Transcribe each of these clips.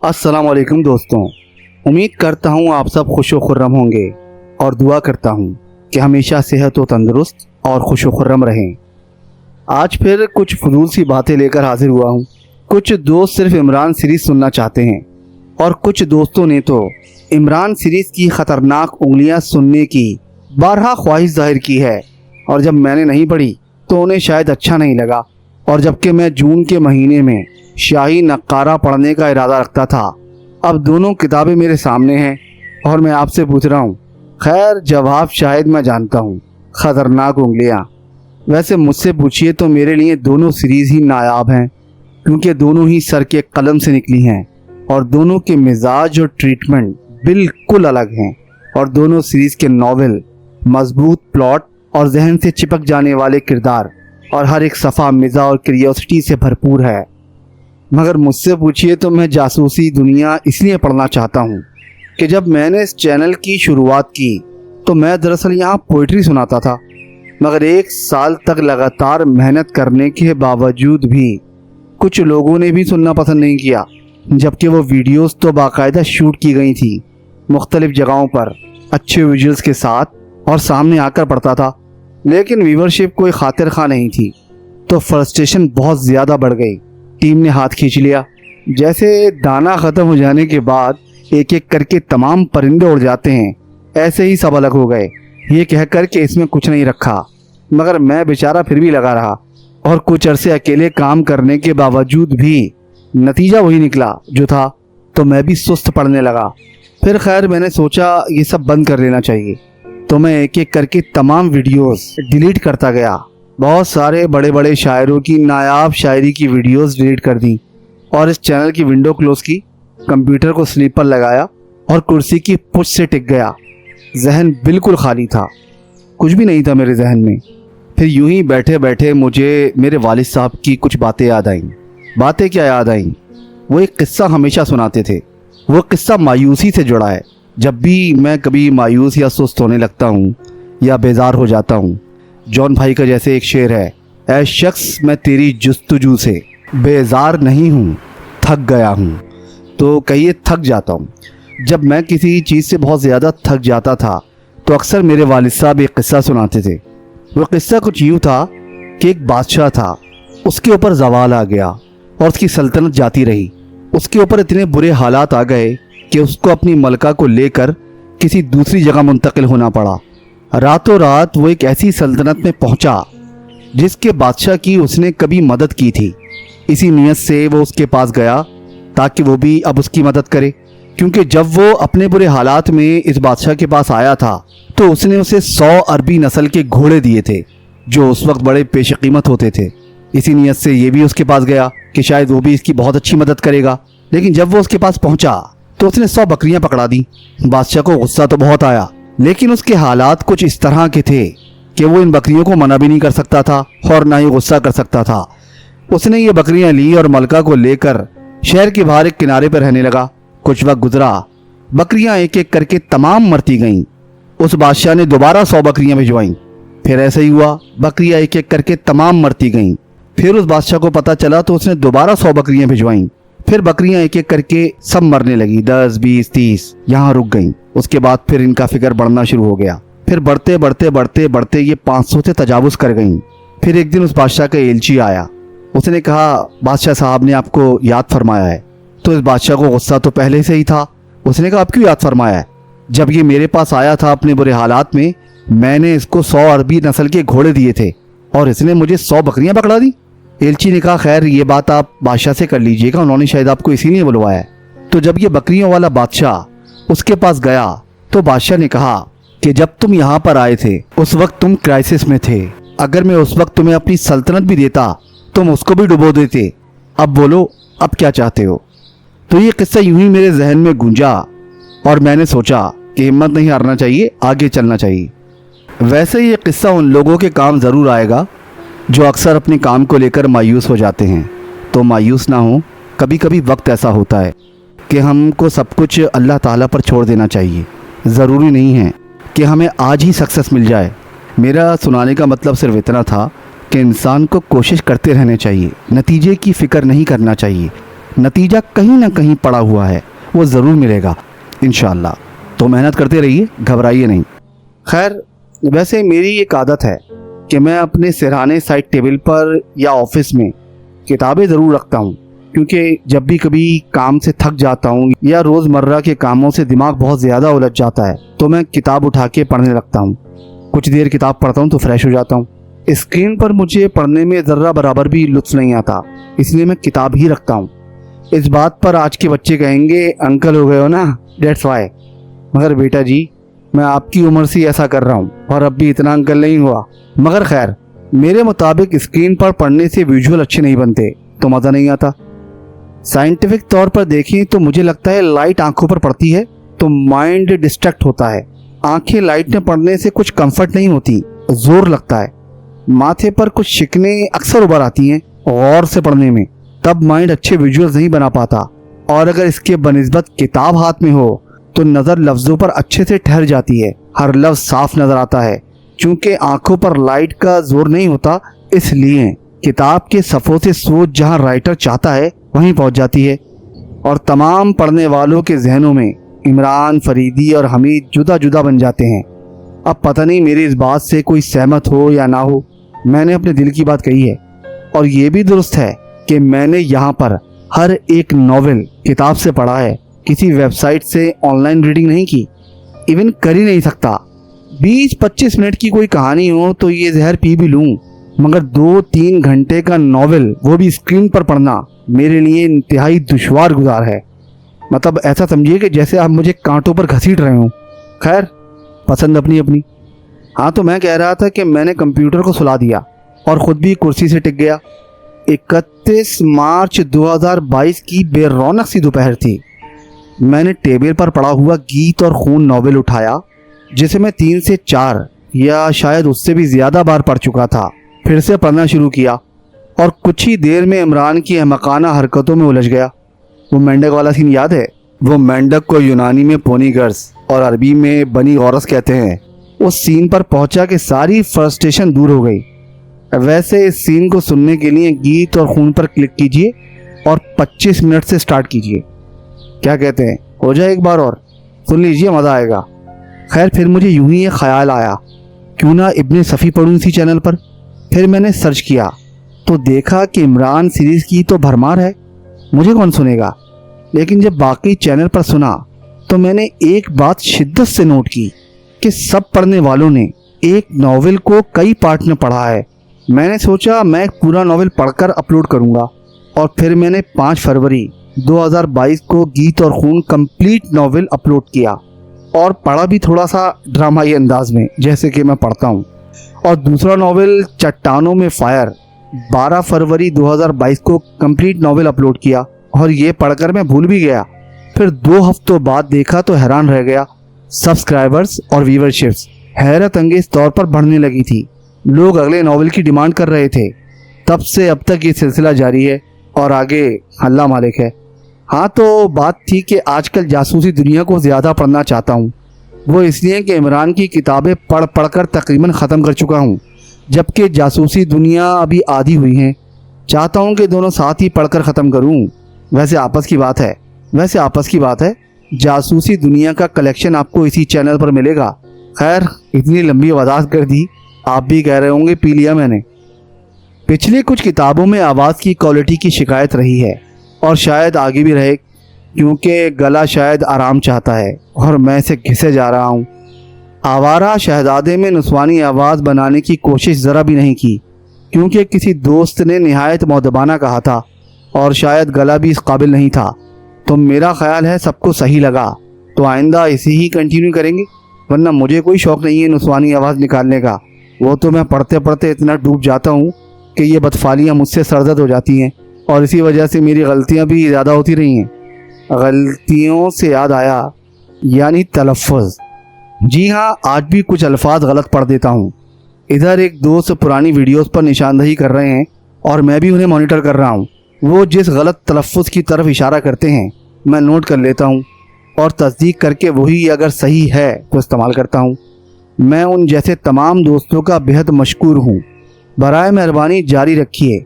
अस्सलाम वालेकुम दोस्तों, उम्मीद करता हूँ आप सब खुश व खुर्रम होंगे और दुआ करता हूँ कि हमेशा सेहत व तंदुरुस्त और खुश व खुर्रम रहें। आज फिर कुछ फजूल सी बातें लेकर हाजिर हुआ हूँ। कुछ दोस्त सिर्फ इमरान सीरीज़ सुनना चाहते हैं और कुछ दोस्तों ने तो इमरान सीरीज़ की ख़तरनाक उंगलियाँ सुनने की बारहा ख्वाहिश जाहिर की है, और जब मैंने नहीं पढ़ी तो उन्हें शायद अच्छा नहीं लगा। और जबकि मैं जून के महीने में शाही नक्कारा पढ़ने का इरादा रखता था, अब दोनों किताबें मेरे सामने हैं और मैं आपसे पूछ रहा हूँ। खैर, जवाब शायद मैं जानता हूँ, ख़तरनाक उंगलियाँ। वैसे मुझसे पूछिए तो मेरे लिए दोनों सीरीज़ ही नायाब हैं, क्योंकि दोनों ही सर के कलम से निकली हैं और दोनों के मिजाज और ट्रीटमेंट बिल्कुल अलग हैं। और दोनों सीरीज़ के नॉवेल मजबूत प्लॉट और जहन से चिपक जाने वाले किरदार और हर एक सफ़ा मिज़ा और क्रियोसिटी से भरपूर है। मगर मुझसे पूछिए तो मैं जासूसी दुनिया इसलिए पढ़ना चाहता हूँ कि जब मैंने इस चैनल की शुरुआत की तो मैं दरअसल यहाँ पोइट्री सुनाता था, मगर 1 साल तक लगातार मेहनत करने के बावजूद भी कुछ लोगों ने भी सुनना पसंद नहीं किया, जबकि वो वीडियोस तो बाकायदा शूट की गई थी मुख्तलिफ जगहों पर अच्छे विजुअल्स के साथ और सामने आकर पढ़ता था, लेकिन व्यूवरशिप कोई खातिर खा नहीं थी। तो फ्रस्ट्रेशन बहुत ज़्यादा बढ़ गई। टीम ने हाथ खींच लिया। जैसे दाना ख़त्म हो जाने के बाद एक एक करके तमाम परिंदे उड़ जाते हैं, ऐसे ही सब अलग हो गए, ये कहकर के इसमें कुछ नहीं रखा। मगर मैं बेचारा फिर भी लगा रहा और कुछ अरसे अकेले काम करने के बावजूद भी नतीजा वही निकला जो था, तो मैं भी सुस्त पड़ने लगा। फिर खैर मैंने सोचा ये सब बंद कर लेना चाहिए, तो मैं एक एक करके तमाम वीडियोस डिलीट करता गया। बहुत सारे बड़े बड़े शायरों की नायाब शायरी की वीडियोस डिलीट कर दी और इस चैनल की विंडो क्लोज की, कंप्यूटर को स्लीप पर लगाया और कुर्सी की पुश से टिक गया। जहन बिल्कुल खाली था, कुछ भी नहीं था मेरे जहन में। फिर यूं ही बैठे बैठे मुझे मेरे वालिद साहब की कुछ बातें याद आईं। बातें क्या याद आईं, वो एक किस्सा हमेशा सुनाते थे। वो किस्सा मायूसी से जुड़ा है। जब भी मैं कभी मायूस या सुस्त होने लगता हूँ या बेजार हो जाता हूँ, जॉन भाई का जैसे एक शेर है, ऐ शख्स मैं तेरी जुस्तजू से बेजार नहीं हूँ, थक गया हूँ। तो कहिए थक जाता हूँ। जब मैं किसी चीज़ से बहुत ज़्यादा थक जाता था तो अक्सर मेरे वालिद साहब एक किस्सा सुनाते थे। वो किस्सा कुछ यूँ था कि एक बादशाह था, उसके ऊपर ज़वाल आ गया और उसकी सल्तनत जाती रही। उसके ऊपर इतने बुरे हालात आ गए कि उसको अपनी मलका को लेकर किसी दूसरी जगह मुंतकिल होना पड़ा। रातों रात वो एक ऐसी सल्तनत में पहुंचा जिसके बादशाह की उसने कभी मदद की थी। इसी नीयत से वो उसके पास गया ताकि वो भी अब उसकी मदद करे, क्योंकि जब वो अपने बुरे हालात में इस बादशाह के पास आया था तो उसने उसे 100 अरबी नस्ल के घोड़े दिए थे जो उस वक्त बड़े पेश कीमत होते थे। इसी नीयत से ये भी उसके पास गया कि शायद वो भी इसकी बहुत अच्छी मदद करेगा। लेकिन जब वो उसके पास पहुंचा तो उसने 100 बकरियां पकड़ा दी। बादशाह को गुस्सा तो बहुत आया, लेकिन उसके हालात कुछ इस तरह के थे कि वो इन बकरियों को मना भी नहीं कर सकता था और ना ही गुस्सा कर सकता था। उसने ये बकरियां ली और मलका को लेकर शहर के बाहर एक किनारे पर रहने लगा। कुछ वक्त गुजरा, बकरियां एक एक करके तमाम मरती गईं। उस बादशाह ने दोबारा 100 बकरियां भिजवाईं। फिर ऐसा ही हुआ, बकरियां एक एक करके तमाम मरती गईं। फिर उस बादशाह को पता चला तो उसने दोबारा 100 बकरियां भिजवाईं। फिर बकरियां एक एक करके सब मरने लगी, 10, 20, 30, यहाँ रुक गईं। उसके बाद फिर इनका फिगर बढ़ना शुरू हो गया। फिर बढ़ते बढ़ते बढ़ते बढ़ते ये 500 से तजावुज़ कर गईं। फिर एक दिन उस बादशाह का एलची आया। उसने कहा, बादशाह साहब ने आपको याद फरमाया है। तो इस बादशाह को गुस्सा तो पहले से ही था। उसने कहा, आप क्यों याद फरमाया है? जब ये मेरे पास आया था अपने बुरे हालात में, मैंने इसको 100 अरबी नस्ल के घोड़े दिए थे और इसने मुझे 100 बकरियां पकड़ा दी। एलची ने कहा, खैर ये बात आप बादशाह से कर लीजिएगा, उन्होंने शायद आपको इसीलिए बुलवाया है। तो जब ये बकरियों वाला बादशाह उसके पास गया तो बादशाह ने कहा कि जब तुम यहाँ पर आए थे उस वक्त तुम क्राइसिस में थे। अगर मैं उस वक्त तुम्हें अपनी सल्तनत भी देता तुम उसको भी डुबो देते। अब बोलो, अब क्या चाहते हो? तो ये किस्सा यूं ही मेरे जहन में गूंजा और मैंने सोचा कि हिम्मत नहीं हारना चाहिए, आगे चलना चाहिए। वैसे ये किस्सा उन लोगों के काम ज़रूर आएगा जो अक्सर अपने काम को लेकर मायूस हो जाते हैं। तो मायूस ना हो, कभी कभी वक्त ऐसा होता है कि हमको सब कुछ अल्लाह ताला पर छोड़ देना चाहिए। ज़रूरी नहीं है कि हमें आज ही सक्सेस मिल जाए। मेरा सुनाने का मतलब सिर्फ इतना था कि इंसान को कोशिश करते रहने चाहिए, नतीजे की फ़िक्र नहीं करना चाहिए। नतीजा कहीं ना कहीं पड़ा हुआ है, वो ज़रूर मिलेगा इंशाअल्लाह। तो मेहनत करते रहिए, घबराइए नहीं। खैर, वैसे मेरी एक आदत है कि मैं अपने सिरहाने साइड टेबल पर या ऑफिस में किताबें ज़रूर रखता हूँ, क्योंकि जब भी कभी काम से थक जाता हूँ या रोज़मर्रा के कामों से दिमाग बहुत ज़्यादा उलझ जाता है तो मैं किताब उठा के पढ़ने लगता हूँ। कुछ देर किताब पढ़ता हूँ तो फ्रेश हो जाता हूँ। स्क्रीन पर मुझे पढ़ने में ज़र्रा बराबर भी लुत्फ़ नहीं आता, इसलिए मैं किताब ही रखता हूँ। इस बात पर आज के बच्चे कहेंगे अंकल हो गए हो ना, डेट्स वाई। मगर बेटा जी, मैं आपकी उम्र से ऐसा कर रहा हूँ और अब भी इतना अंकल नहीं हुआ। मगर खैर, मेरे मुताबिक स्क्रीन पर पढ़ने से विजुअल अच्छे नहीं बनते तो मज़ा नहीं आता। साइंटिफिक तौर पर देखें तो मुझे लगता है लाइट आंखों पर पड़ती है तो माइंड डिस्ट्रैक्ट होता है। आंखें लाइट में पढ़ने से कुछ कंफर्ट नहीं होती, जोर लगता है। माथे पर कुछ शिकनें अक्सर उभर आती हैं गौर से पढ़ने में, तब माइंड अच्छे विजुअल्स नहीं बना पाता। और अगर इसके बनिस्बत किताब हाथ में हो तो नज़र लफ्ज़ों पर अच्छे से ठहर जाती है, हर लफ्ज़ साफ नज़र आता है। चूँकि आंखों पर लाइट का जोर नहीं होता, इसलिए किताब के सफ़ों से सोच जहाँ राइटर चाहता है वहीं पहुँच जाती है। और तमाम पढ़ने वालों के जहनों में इमरान, फरीदी और हमीद जुदा जुदा बन जाते हैं। अब पता नहीं मेरी इस बात से कोई सहमत हो या ना हो, मैंने अपने दिल की बात कही है। और ये भी दुरुस्त है कि मैंने यहाँ पर हर एक नॉवेल किताब से पढ़ा है, किसी वेबसाइट से ऑनलाइन रीडिंग नहीं की, इवन कर ही नहीं सकता। 20-25 मिनट की कोई कहानी हो तो ये जहर पी भी लूँ, मगर 2-3 घंटे का नॉवेल, वो भी स्क्रीन पर पढ़ना, मेरे लिए इंतहाई दुश्वार गुजार है। मतलब ऐसा समझिए कि जैसे आप मुझे कांटों पर घसीट रहे हो। खैर, पसंद अपनी अपनी। हाँ, तो मैं कह रहा था कि मैंने कंप्यूटर को सुला दिया और ख़ुद भी कुर्सी से टिक गया। 31 मार्च 2022 की बेरौनक सी दोपहर थी। मैंने टेबल पर पड़ा हुआ गीत और खून नॉवेल उठाया, जिसे मैं 3 से 4 या शायद उससे भी ज़्यादा बार पढ़ चुका था। फिर से पढ़ना शुरू किया और कुछ ही देर में इमरान की अहमकाना हरकतों में उलझ गया। वो मेंढक वाला सीन याद है? वो मेंढक को यूनानी में पोनीगर्स और अरबी में बनी गौरस कहते हैं। उस सीन पर पहुंचा कि सारी फ्रस्ट्रेशन दूर हो गई। वैसे इस सीन को सुनने के लिए गीत और खून पर क्लिक कीजिए और 25 मिनट से स्टार्ट कीजिए। क्या कहते हैं, हो जाए एक बार और? सुन लीजिए, मज़ा आएगा। खैर, फिर मुझे यूं ही एक ख्याल आया, क्यों ना इब्ने सफ़ी पढ़ूं इसी चैनल पर। फिर मैंने सर्च किया तो देखा कि इमरान सीरीज़ की तो भरमार है, मुझे कौन सुनेगा। लेकिन जब बाकी चैनल पर सुना तो मैंने एक बात शिद्दत से नोट की कि सब पढ़ने वालों ने एक नॉवेल को कई पार्ट में पढ़ा है। मैंने सोचा मैं एक पूरा नॉवेल पढ़कर अपलोड करूंगा, और फिर मैंने 5 फरवरी 2022 को गीत और खून कंप्लीट नॉवेल अपलोड किया और पढ़ा भी थोड़ा सा ड्रामाई अंदाज में, जैसे कि मैं पढ़ता हूँ। और दूसरा नॉवेल चट्टानों में फायर 12 फरवरी 2022 को कंप्लीट नॉवेल अपलोड किया, और ये पढ़कर मैं भूल भी गया। फिर 2 हफ्तों बाद देखा तो हैरान रह गया। सब्सक्राइबर्स और व्यूवरशिप्स हैरत अंगेज तौर पर बढ़ने लगी थी। लोग अगले नॉवेल की डिमांड कर रहे थे। तब से अब तक ये सिलसिला जारी है और आगे अल्लाह मालिक है। हाँ, तो बात थी कि आजकल जासूसी दुनिया को ज़्यादा पढ़ना चाहता हूँ। वो इसलिए कि इमरान की किताबें पढ़ पढ़ कर तकरीबन ख़त्म कर चुका हूँ, जबकि जासूसी दुनिया अभी आधी हुई है। चाहता हूँ कि दोनों साथ ही पढ़कर ख़त्म करूँ। वैसे आपस की बात है, जासूसी दुनिया का कलेक्शन आपको इसी चैनल पर मिलेगा। खैर, इतनी लंबी वजाहत कर दी, आप भी कह रहे होंगे पी लिया मैंने। पिछले कुछ किताबों में आवाज़ की क्वालिटी की शिकायत रही है और शायद आगे भी रहे, क्योंकि गला शायद आराम चाहता है और मैं इसे घिसे जा रहा हूँ। आवारा शहजादे में नुस्वानी आवाज़ बनाने की कोशिश ज़रा भी नहीं की, क्योंकि किसी दोस्त ने निहायत मौदबाना कहा था और शायद गला भी इस काबिल नहीं था। तो मेरा ख्याल है सबको सही लगा, तो आइंदा इसी ही कंटिन्यू करेंगे, वरना मुझे कोई शौक़ नहीं है नुस्वानी आवाज़ निकालने का। वो तो मैं पढ़ते पढ़ते इतना डूब जाता हूँ कि ये बदफालियाँ मुझसे सरजद हो जाती हैं, और इसी वजह से मेरी गलतियाँ भी ज़्यादा होती रही हैं। गलतियों से याद आया, यानी तलफ़्फ़ुज़। जी हाँ, आज भी कुछ अल्फाज गलत पढ़ देता हूँ। इधर एक दोस्त पुरानी वीडियोस पर निशानदही कर रहे हैं और मैं भी उन्हें मॉनिटर कर रहा हूँ। वो जिस गलत तलफ़्फ़ुज़ की तरफ इशारा करते हैं मैं नोट कर लेता हूँ और तस्दीक करके वही अगर सही है तो इस्तेमाल करता हूँ। मैं उन जैसे तमाम दोस्तों का बेहद मशकूर हूँ। बराए मेहरबानी जारी रखिए।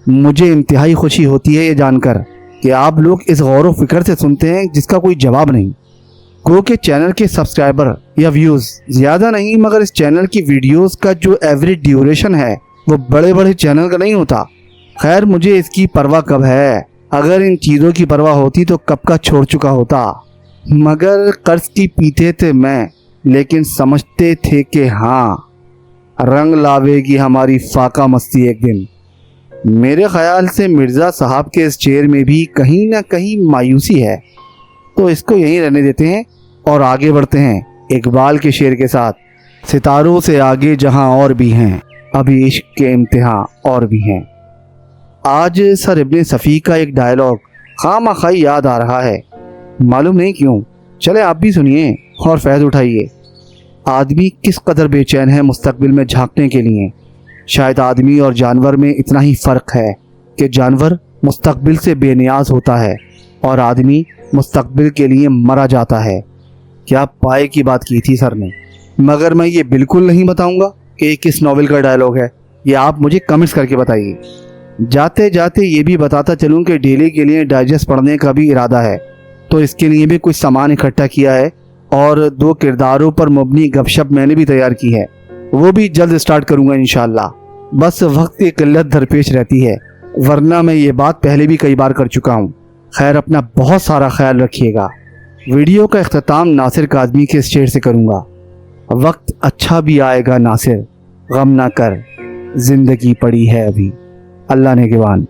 मुझे इंतहाई खुशी होती है ये जानकर कि आप लोग इस गौर व फिक्र से सुनते हैं जिसका कोई जवाब नहीं। गो के चैनल के सब्सक्राइबर या व्यूज़ ज़्यादा नहीं, मगर इस चैनल की वीडियोस का जो एवरेज ड्यूरेशन है वो बड़े बड़े चैनल का नहीं होता। खैर, मुझे इसकी परवाह कब है, अगर इन चीज़ों की परवाह होती तो कब का छोड़ चुका होता। मगर कर्ज की पीते थे मैं, लेकिन समझते थे कि हाँ, रंग लावेगी हमारी फाका मस्ती एक दिन। मेरे ख्याल से मिर्ज़ा साहब के इस शेर में भी कहीं ना कहीं मायूसी है, तो इसको यहीं रहने देते हैं और आगे बढ़ते हैं इकबाल के शेर के साथ। सितारों से आगे जहां और भी हैं, अभी इश्क के इम्तिहान और भी हैं। आज सर इब्ने सफ़ी का एक डायलॉग खामखाई याद आ रहा है, मालूम नहीं क्यों। चले आप भी सुनिए और फैज़ उठाइए। आदमी किस कदर बेचैन है मुस्तकबिल में झांकने के लिए। शायद आदमी और जानवर में इतना ही फ़र्क है कि जानवर मुस्तकबिल से बेनियाज होता है और आदमी मुस्तकबिल के लिए मरा जाता है। क्या पाए की बात की थी सर ने, मगर मैं ये बिल्कुल नहीं बताऊंगा कि ये किस नॉवेल का डायलॉग है। ये आप मुझे कमेंट्स करके बताइए। जाते जाते ये भी बताता चलूँ कि डेली के लिए डाइजेस्ट पढ़ने का भी इरादा है, तो इसके लिए भी कुछ सामान इकट्ठा किया है और 2 किरदारों पर मबनी गपशप मैंने भी तैयार की है, वो भी जल्द स्टार्ट करूँगा इंशाल्लाह। बस वक्त की किल्लत दरपेश रहती है, वरना मैं ये बात पहले भी कई बार कर चुका हूँ। खैर, अपना बहुत सारा ख्याल रखिएगा। वीडियो का इख्तिताम नासिर काज़मी के शेर से करूँगा। वक्त अच्छा भी आएगा नासिर, गम ना कर, ज़िंदगी पड़ी है अभी। अल्लाह ने निगहबान।